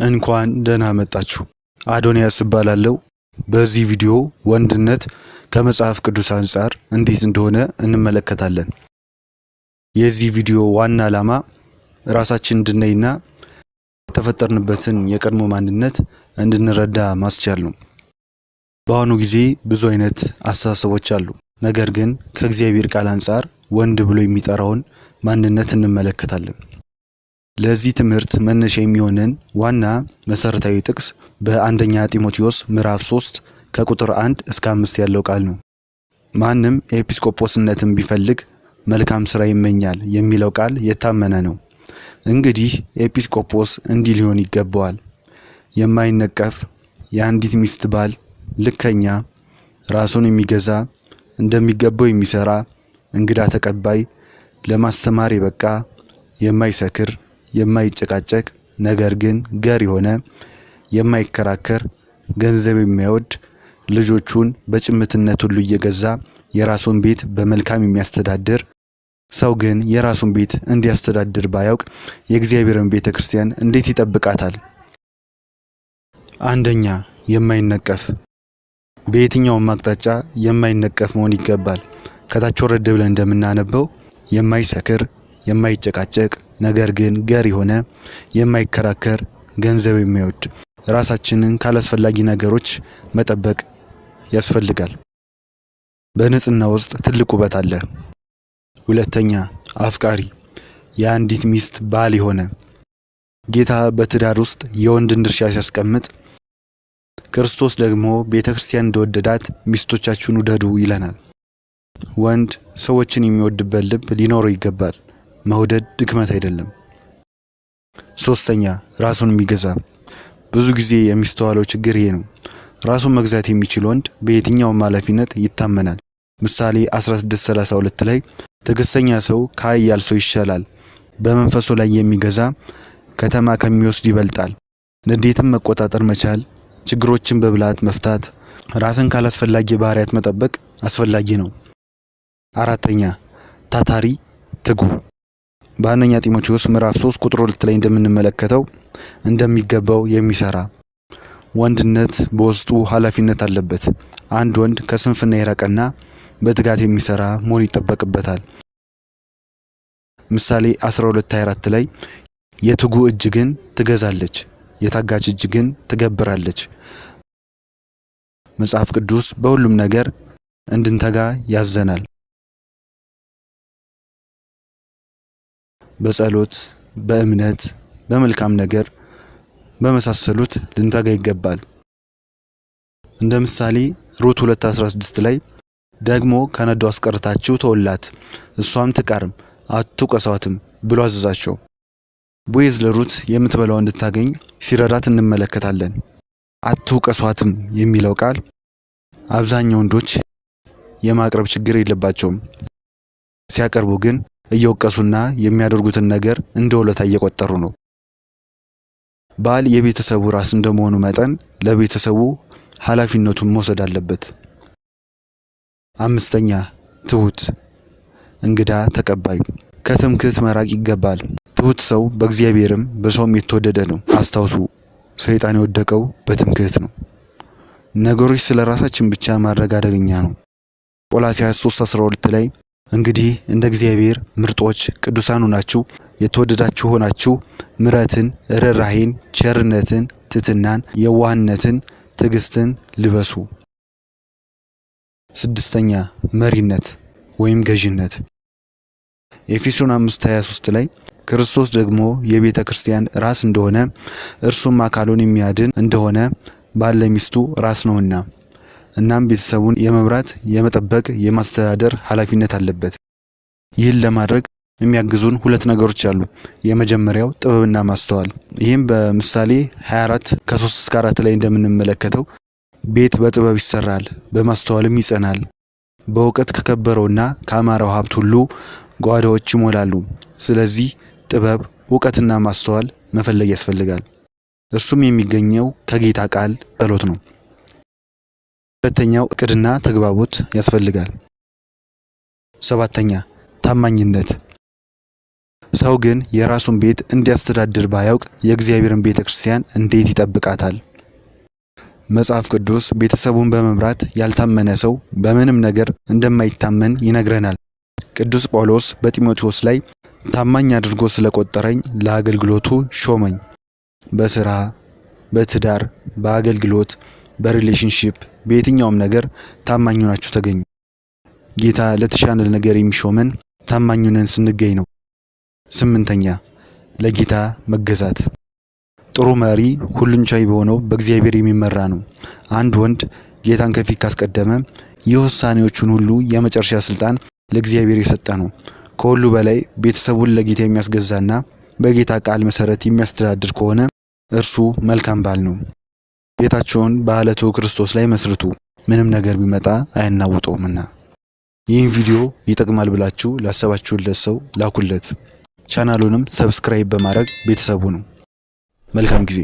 እንኳን ደህና መጣችሁ። አዶንያስ እባላለሁ። በዚህ ቪዲዮ ወንድነት ከመጽሐፍ ቅዱስ አንፃር እንዴት እንደሆነ እንመለከታለን። የዚህ ቪዲዮ ዋና ዓላማ ራሳችን እንድናይና የተፈጠርንበትን የቀድሞ ማንነት እንድንረዳ ማስቻል ነው። በአሁኑ ጊዜ ብዙ አይነት አስተሳሰቦች አሉ። ነገር ግን ከእግዚአብሔር ቃል አንፃር ወንድ ብሎ የሚጠራውን ማንነት እንመለከታለን። ለዚህ ትምህርት መነሻ የሚሆነን ዋና መሰረታዊ ጥቅስ በአንደኛ ጢሞቴዎስ ምዕራፍ 3 ከቁጥር 1 እስከ 5 ያለው ቃል ነው። ማንም ኤጲስቆጶስነትን ቢፈልግ መልካም ሥራ ይመኛል የሚለው ቃል የታመነ ነው። እንግዲህ ኤጲስቆጶስ እንዲህ ሊሆን ይገባዋል: የማይነቀፍ፣ የአንዲት ሚስት ባል፣ ልከኛ፣ ራሱን የሚገዛ፣ እንደሚገባው የሚሰራ፣ እንግዳ ተቀባይ፣ ለማስተማር የበቃ፣ የማይሰክር፣ የማይጨቃጨቅ፣ ነገር ግን ገር የሆነ፣ የማይከራከር፣ ገንዘብ የማይወድ፣ ልጆቹን በጭምትነት ሁሉ እየገዛ የራሱን ቤት በመልካም የሚያስተዳድር። ሰው ግን የራሱን ቤት እንዲያስተዳድር ባያውቅ የእግዚአብሔርን ቤተ ክርስቲያን እንዴት ይጠብቃታል? አንደኛ፣ የማይነቀፍ። በየትኛውም አቅጣጫ የማይነቀፍ መሆን ይገባል። ከታች ወረድ ብለን እንደምናነበው የማይሰክር፣ የማይጨቃጨቅ፣ ነገር ግን ገር የሆነ፣ የማይከራከር፣ ገንዘብ የማይወድ። ራሳችንን ካላስፈላጊ ነገሮች መጠበቅ ያስፈልጋል። በንጽህና ውስጥ ትልቅ ውበት አለ። ሁለተኛ፣ አፍቃሪ፣ የአንዲት ሚስት ባል የሆነ። ጌታ በትዳር ውስጥ የወንድን ድርሻ ሲያስቀምጥ ክርስቶስ ደግሞ ቤተ ክርስቲያን እንደወደዳት ሚስቶቻችሁን ውደዱ ይለናል። ወንድ ሰዎችን የሚወድበት ልብ ሊኖረው ይገባል። መውደድ ድክመት አይደለም። ሶስተኛ፣ ራሱን የሚገዛ። ብዙ ጊዜ የሚስተዋለው ችግር ይሄ ነው። ራሱን መግዛት የሚችል ወንድ በየትኛውም ኃላፊነት ይታመናል። ምሳሌ 16:32 ላይ ትዕግስተኛ ሰው ከኃያል ሰው ይሻላል፣ በመንፈሱ ላይ የሚገዛ ከተማ ከሚወስድ ይበልጣል። ንዴትን መቆጣጠር መቻል፣ ችግሮችን በብልሃት መፍታት፣ ራስን ካላስፈላጊ ባህሪያት መጠበቅ አስፈላጊ ነው። አራተኛ፣ ታታሪ፣ ትጉ። በአንደኛ ጢሞቴዎስ ምዕራፍ 3 ቁጥር 2 ላይ እንደምንመለከተው እንደሚገባው የሚሰራ። ወንድነት በውስጡ ኃላፊነት አለበት። አንድ ወንድ ከስንፍና የራቀና በትጋት የሚሰራ መሆን ይጠበቅበታል። ምሳሌ 12:24 ላይ የትጉ እጅ ግን ትገዛለች፣ የታጋች እጅ ግን ትገብራለች። መጽሐፍ ቅዱስ በሁሉም ነገር እንድንተጋ ያዘናል። በጸሎት፣ በእምነት፣ በመልካም ነገር በመሳሰሉት ልንተጋ ይገባል። እንደ ምሳሌ ሩት 2:16 ላይ ደግሞ ከነዶ አስቀርታችሁ ተወላት፣ እሷም ትቃርም አትውቀሷትም ብሎ አዘዛቸው። ቦዔዝ ለሩት የምትበላው እንድታገኝ ሲረዳት እንመለከታለን። አትውቀሷትም የሚለው ቃል አብዛኛው ወንዶች የማቅረብ ችግር የለባቸውም። ሲያቀርቡ ግን እየወቀሱና የሚያደርጉትን ነገር እንደ ውለታ እየቆጠሩ ነው። ባል የቤተሰቡ ራስ እንደመሆኑ መጠን ለቤተሰቡ ኃላፊነቱን መውሰድ አለበት። አምስተኛ፣ ትሁት፣ እንግዳ ተቀባይ። ከትምክህት መራቅ ይገባል። ትሁት ሰው በእግዚአብሔርም በሰውም የተወደደ ነው። አስታውሱ፣ ሰይጣን የወደቀው በትምክህት ነው። ነገሮች ስለ ራሳችን ብቻ ማድረግ አደገኛ ነው። ቆላስይስ 3:12 ላይ እንግዲህ እንደ እግዚአብሔር ምርጦች ቅዱሳን ሆናችሁ የተወደዳችሁ ሆናችሁ ምሕረትን፣ ርኅራኄን፣ ቸርነትን፣ ትሕትናን፣ የዋህነትን፣ ትዕግስትን ልበሱ። ስድስተኛ፣ መሪነት ወይም ገዥነት። ኤፌሶን 5:23 ላይ ክርስቶስ ደግሞ የቤተ ክርስቲያን ራስ እንደሆነ እርሱም አካሉን የሚያድን እንደሆነ ባል ለሚስቱ ራስ ነውና፣ እናም ቤተሰቡን የመምራት፣ የመጠበቅ፣ የማስተዳደር ኃላፊነት አለበት። ይህን ለማድረግ የሚያግዙን ሁለት ነገሮች አሉ። የመጀመሪያው ጥበብና ማስተዋል። ይህም በምሳሌ 24 ከ3 እስከ 4 ላይ እንደምንመለከተው ቤት በጥበብ ይሰራል፣ በማስተዋልም ይጸናል። በእውቀት ከከበረውና ከአማረው ሀብት ሁሉ ጓዳዎች ይሞላሉ። ስለዚህ ጥበብ፣ እውቀትና ማስተዋል መፈለግ ያስፈልጋል። እርሱም የሚገኘው ከጌታ ቃል ጸሎት ነው። ሁለተኛው እቅድና ተግባቦት ያስፈልጋል። ሰባተኛ፣ ታማኝነት። ሰው ግን የራሱን ቤት እንዲያስተዳድር ባያውቅ የእግዚአብሔርን ቤተክርስቲያን እንዴት ይጠብቃታል? መጽሐፍ ቅዱስ ቤተሰቡን በመምራት ያልታመነ ሰው በምንም ነገር እንደማይታመን ይነግረናል። ቅዱስ ጳውሎስ በጢሞቴዎስ ላይ ታማኝ አድርጎ ስለቆጠረኝ ለአገልግሎቱ ሾመኝ። በስራ፣ በትዳር፣ በአገልግሎት፣ በሪሌሽንሺፕ፣ በየትኛውም ነገር ታማኝ ሆናችሁ ተገኙ። ጌታ ለተሻለ ነገር የሚሾመን ታማኝ ሆነን ስንገኝ ነው። 8ኛ ለጌታ መገዛት። ጥሩ መሪ ሁሉን ቻይ በሆነው በእግዚአብሔር የሚመራ ነው። አንድ ወንድ ጌታን ከፊት ካስቀደመ የውሳኔዎቹን ሁሉ የመጨረሻ ስልጣን ለእግዚአብሔር የሰጠ ነው። ከሁሉ በላይ ቤተሰቡን ለጌታ የሚያስገዛና በጌታ ቃል መሰረት የሚያስተዳድር ከሆነ እርሱ መልካም ባል ነው። ቤታቸውን በአለቱ ክርስቶስ ላይ መስርቱ፣ ምንም ነገር ቢመጣ አያናውጠውምና። ይህን ቪዲዮ ይጠቅማል ብላችሁ ላሰባችሁለት ሰው ላኩለት። ቻናሉንም ሰብስክራይብ በማድረግ ቤተሰቡ ነው። መልካም ጊዜ